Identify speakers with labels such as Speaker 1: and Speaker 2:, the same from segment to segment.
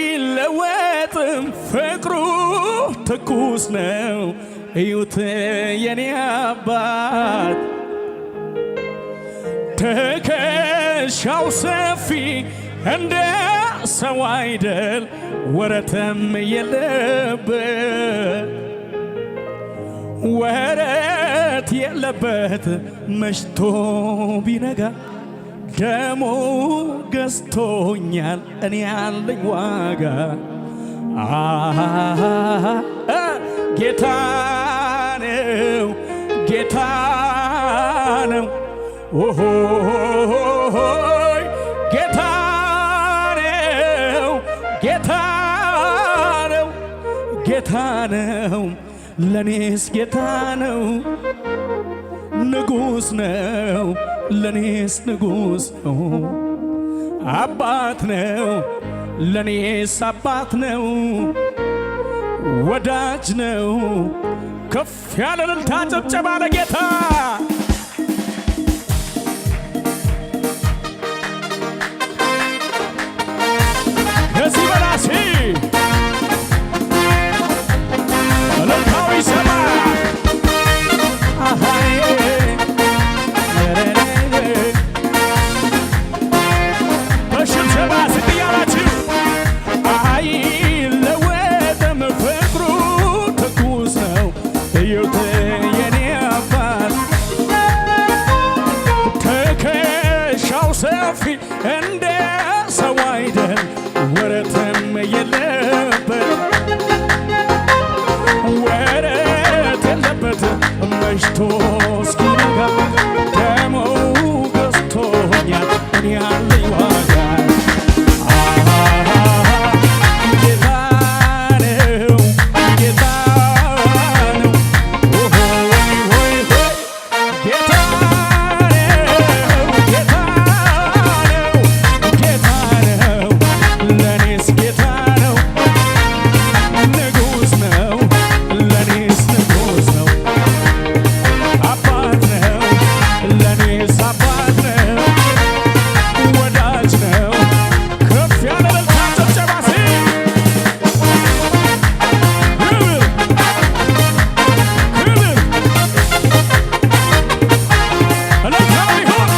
Speaker 1: አይለወጥም ፍቅሩ ትኩስ ነው እዩት የኔ አባት ትከሻው ሰፊ እንደ ሰው አይደል ወረተም የለበት ወረት የለበት መሽቶ ቢነጋ ደሞ ገዝቶኛል እኔ ያለኝ ዋጋ ጌታ ነው ጌታ ነው ኦሆይ ጌታ ነው ጌታ ነው ጌታ ነው ለኔስ ጌታ ነው ንጉስ ነው ለኔስ ንጉስ ነው አባት ነው ለኔስ አባት ነው ወዳጅ ነው ከፍ ያለ እልልታ ጭብጨባ ለጌታ ከዚህ በላሲ እልልታው ይሰማ በሽብሸባ ዝቅ እያላችሁ አይለወጥም ፍቅሩ ትኩስ ነው እዩት የኔ አባት ትከሻው ሰፊ እንደ ሰው አይደል ወረትም የለበት ወረት የለበት መሽቶ እስኪነጋ ደሞ ገዝቶኛል እኔ ያለኝ ዋጋ ጌታ ነው ጌታ ነው ሆይ ሆይ ሆይ ጌታ ነው ጌታ ነው ጌታ ነው ለኔስ ጌታ ነው ንጉስ ነው ለኔስ ንጉስ ነው አባት ነው ለኔስ አባት ነው ወዳጅ ነው ከፍ ያለ እልልታ ጭብጨባ ክብር ክብር እልልታው ይሁን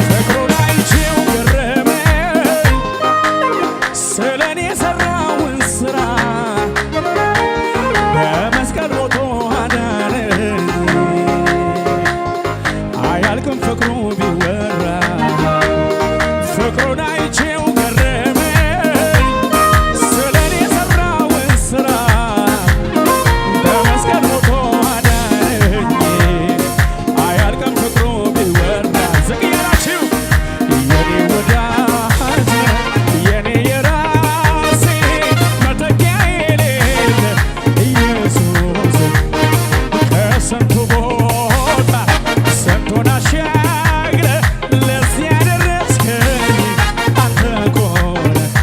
Speaker 1: ፍቅሩን አይቼው ገረመኝ ስለኔ የሠራውን ሥራ በመስቀል ሞቶ አዳነኝ አያልቅም ፍቅሩ ቢወራ ፍቅሩን አይቼው ገረመኝ ስለኔ የሠራውን ሥራ በመስቀል ሞቶ አዳነኝ አያልቅም ፍቅሩ ቢወራ ዝቅ እያላችሁ የኔ ወዳጅ የኔ የራሴ መተኪያ የሌለ ኢየሱስ ከስንቱ ቦታ ስንቱን አሻግረ ለዚህ ያደረስከኝ አንተ እኮ ነህ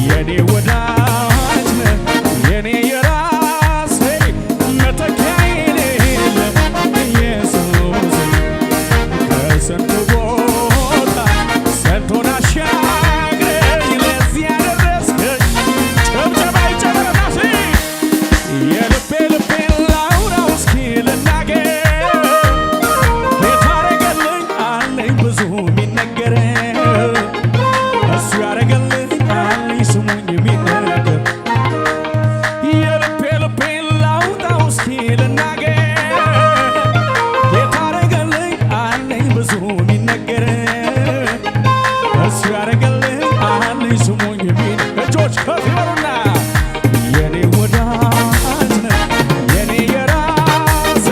Speaker 1: የኔ ወዳጅ ነህ የኔ የራሴ መተኪያ የሌለ ኢየሱስ ከስንቱ ቦታ ስንቱን አሻግረኝ ለዚህ ያደረስከኝ ጭብጨባ ይጨመርና የልቤ ላውራው እስኪ ልናገር ጌታ ያረገልኝ አለኝ ብዙ የሚነገር እሱ ያረገልኝ አለኝ ስሙኝ የሚነገር የልቤ ላውጣው እስኪ ልናገር ጌታ ያረገልኝ አለኝ ብዙ የሚነገር እሱ ያረገልኝ አለኝ ስሙኝ የሚነገር እጆች ከፍ ይበሉና የኔ ወዳጅ ነህ የኔ የራሴ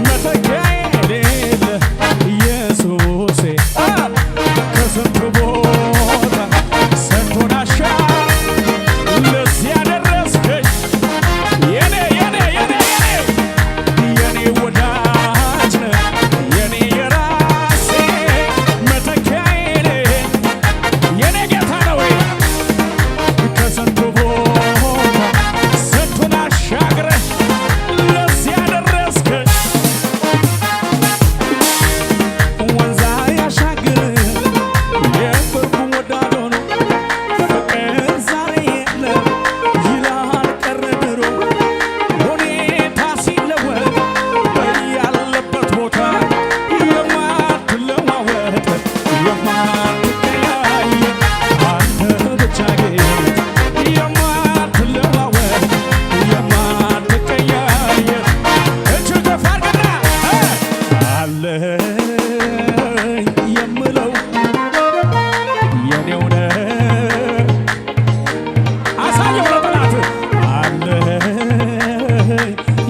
Speaker 1: መተኪያ የሌለ ኢየሱሴ ከስንቱ ቦታ ስንቱን አሻግረህ ለዚህ ያደረስከኝ የኔ የኔ የኔ የኔ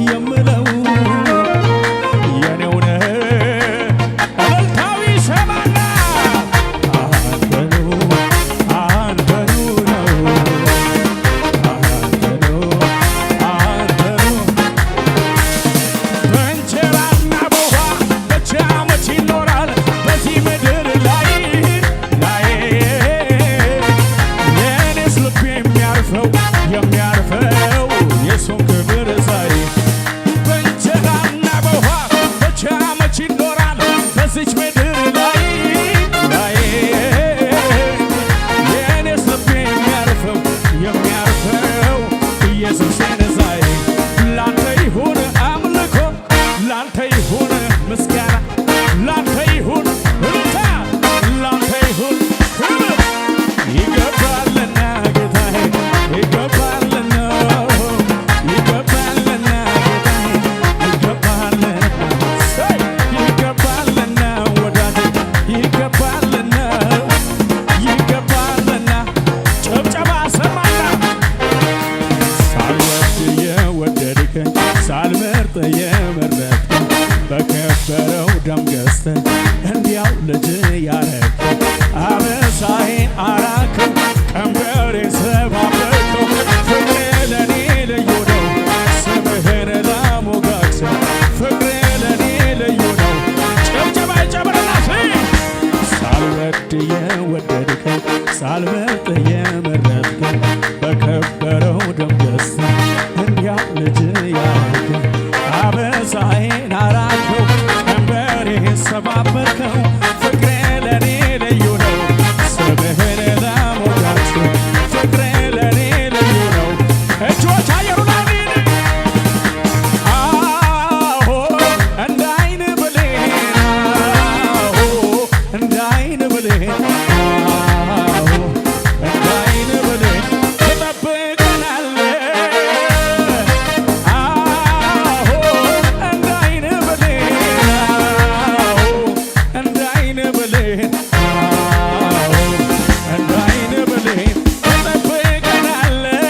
Speaker 1: የምለው የኔው ነህ እልልታው ይሰማና አንተኑ አንተኑ ነው አንተኑ አንተኑ በእንጀራና በውሃ ብቻ መች ይኖራል በዚህ ምድር ላይ የኔስ ልብ የሚያርፈው የሱን ክብር ሳይ በእንጀራና በውሃ ብቻ መች ይኖራል በዚች ምድር ላይ የኔስ ልብ የሚያርፈው ኢየሱስን ሳይ ላንተ ይሁን አምልኮ ላንተ ይሁን ምስጋና ላንተ ይሁን እልልታ ላንተ ይሁን ክብር ይገባልና ጌታዬ ይገባልና ይገባልና ጌታዬ ይገባልና ወዳጄ ይገባልና ይገባልና ጭብጨባ ሰማና ሳልወድ የወደድከኝ ሳልመርጥ የመረጥከኝ በከበረው ደም ገዝተህ እንዲያው ልጅ ያረግከኝ አበሳዬን አራከው ቀንበሬን ሰባበርከው ፍቅሬ ለኔ ልዩ ነው ስምህን ላሞጋግሰው ፍቅሬ ለኔ ልዩ ነው ጭብጨባ ይጨምርና ሳልወድ የወደድከኝ ሳልመርጥ የመረጥከኝ በከበረው ደም ገዝተህ እንዲያው ልጅ ያረግከኝ አበሳዬን አራከው ቀንበሬን ሰባበርከው ፍቅሬ ለኔ ልዩ ነው ስምህን ላሞጋግሰው ፍቅሬ ለኔ ልዩ ነው እጆች አየሩን አሜን አዎ እንደ ዓይን ብሌን አዎ እንደ ዓይን ብሌን አዎ እንደ ዓይን ብሌን ትጠብቀናለህ አዎ እንደ ዓይን ብሌን አዎ እንደ ዓይን ብሌን አዎ እንደ ዓይን ብሌን ትጠብቀናለህ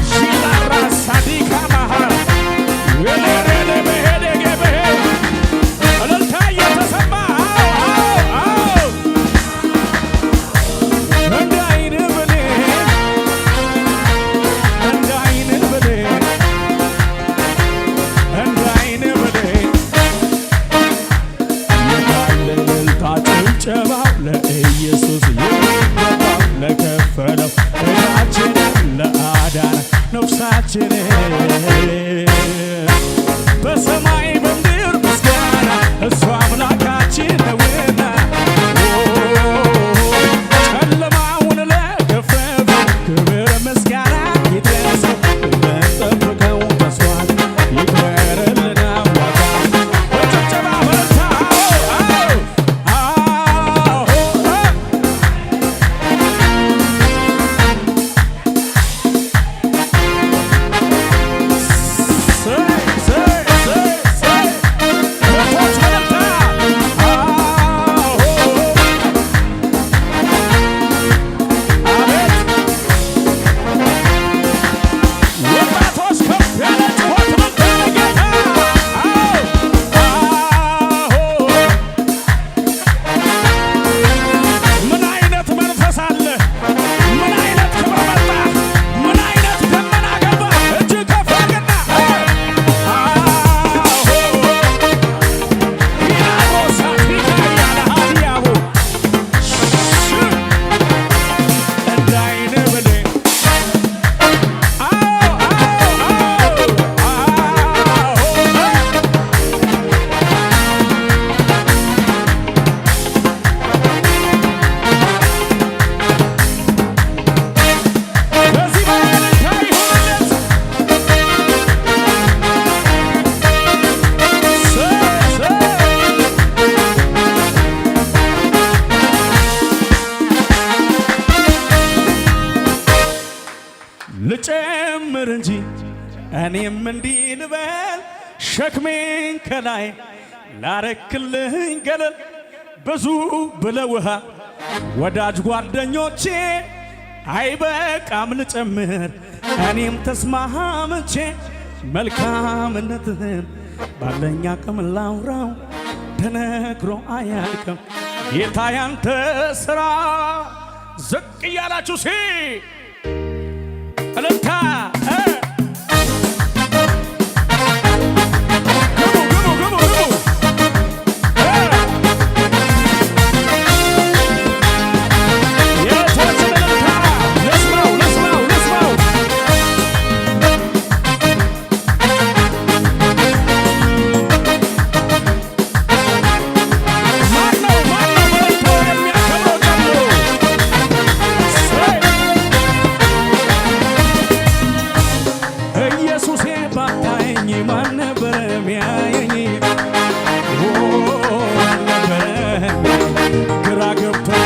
Speaker 1: ሺላራ ሳዲካ ማሃል ወለረለ በሄደ ገበሄ እልልታ እየተሰማ እንደ ዓይን ብሌን እንደ ዓይን ብሌን እንደ ዓይን ብሌን የታለ እልልታ ጭብጨባው ለኢየሱስ ይገባው ለከፈለው ዕዳችንን ለአዳነ ነፍሳችንን በሰማይ በምድር ምስጋና እሱ አምላካችን ነውና ጨለማውን ለገፈፈው ክብር ምስጋና ይድረሰው ለጠብቀው መስዋዕት ይክበርልን ዋጋ በጭብጨባ በርታ ወጣቶች ከፍ ያለ ጩኸት ለጌታ ምን አይነት መንፈስ አለ ምን አይነት ክብር መጣ ምን አይነት ደመና ገባ እጅ ከፍ አድርግና ሂናቦ ሳቲካ ያለ ሀዲያቦ እንደ ዓይን ብሌን በዚህ በእልልታ ይሁንለት ልጨምር እንጂ እኔም እንዲህ ልበል ሸክሜን ከላይ ላረክልኝ ገለል ብዙ ብለውሃ ወዳጅ ጓደኞቼ አይበቃም ልጨምር እኔም ተስማምቼ መልካምነትህን ባለኝ አቅም ላውራው ተነግሮ አያልቅም ጌታ ያንተ ሥራ ዝቅ እያላችሁ ሲ እልልታ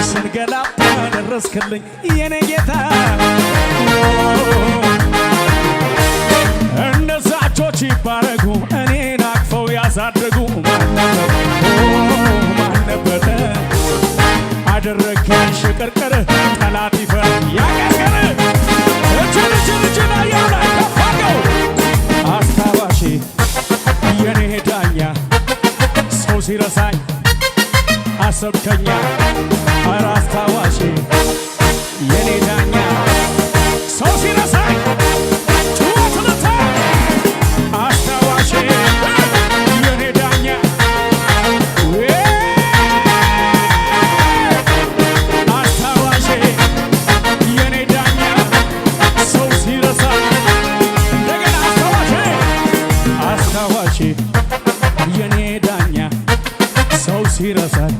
Speaker 1: ስንገላታ ደረስክልኝ የኔ ጌታ እነዛ እጆች ይባረኩ እኔን አቅፈው ያሳደጉ ማን ነበረ አደረግከኝ ሽቅርቅር ጠላት ይፈር ያቀርቅር እጅን አየው ላይ ከፍ አድርገው አስታዋሼ የኔ ዳኛ ሰው ሲረሳኝ አሰብከኛ ኧረ አስታዋሼ የኔ ዳኛ ሰው ሲረሳኝ ጩኸት ልታ አስታዋሼ የኔ ዳኛ አስታዋሼ የኔ ዳኛ ሰው ሲረሳኝ እንደገና አስታዋሼ የኔ ዳኛ ሰው ሲረሳኝ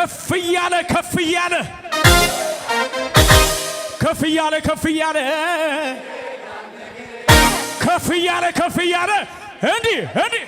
Speaker 1: ከፍ እያለ ከፍ እያለ ከፍ እያለ ከፍ እያለ ከፍ እያለ ከፍ እያለ እንዲህ እንዲህ